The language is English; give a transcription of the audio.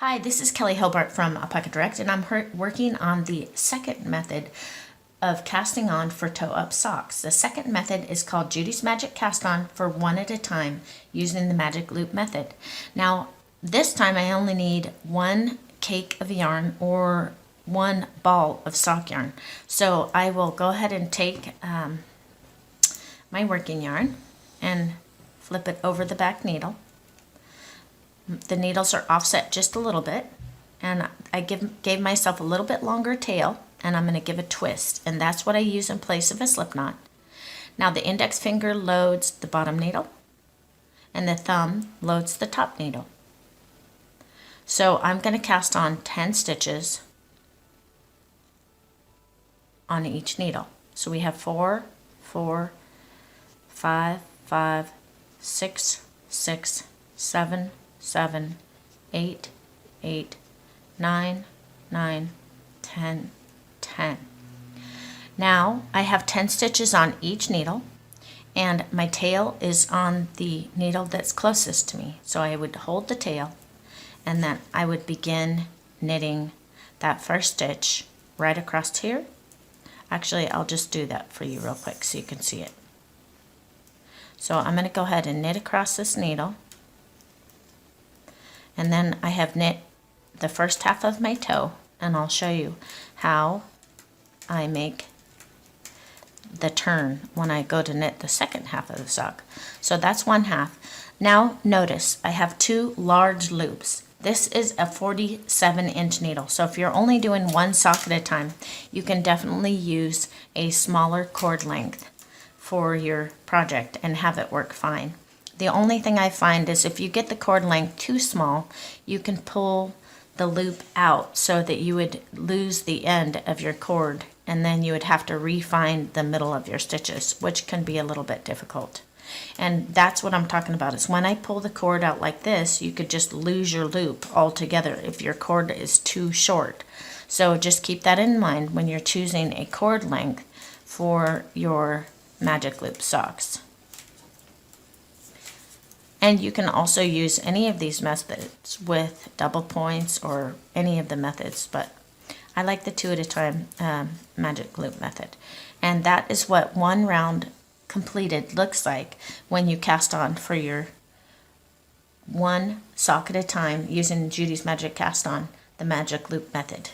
Hi, this is Kelley Hobart from Alpaca Direct, and I'm working on the second method of casting on for toe-up socks. The second method is called Judy's Magic Cast On for one at a time using the magic loop method. Now, this time I only need one cake of yarn or one ball of sock yarn. So I will go ahead and take my working yarn and flip it over the back needle. The needles are offset just a little bit, and I gave myself a little bit longer tail, and I'm going to give a twist, and that's what I use in place of a slip knot. Now the index finger loads the bottom needle, and the thumb loads the top needle. So I'm going to cast on 10 stitches on each needle. So we have 4, 4, 5, 5, 6, 6, 7, 7, 8, 8, 9, 9, 10, 10. Now I have 10 stitches on each needle, and my tail is on the needle that's closest to me. So I would hold the tail, and then I would begin knitting that first stitch right across here. Actually, I'll just do that for you real quick so you can see it. So I'm going to go ahead and knit across this needle. And then I have knit the first half of my toe, and I'll show you how I make the turn when I go to knit the second half of the sock. So that's one half. Now notice I have two large loops. This is a 47-inch needle, so if you're only doing one sock at a time, you can definitely use a smaller cord length for your project and have it work fine. The only thing I find is if you get the cord length too small, you can pull the loop out so that you would lose the end of your cord, and then you would have to re-find the middle of your stitches, which can be a little bit difficult. And that's what I'm talking about, is when I pull the cord out like this, you could just lose your loop altogether if your cord is too short. So just keep that in mind when you're choosing a cord length for your magic loop socks. And you can also use any of these methods with double points or any of the methods, but I like the 2 at a time magic loop method. And that is what one round completed looks like when you cast on for your one sock at a time using Judy's Magic Cast On, the magic loop method.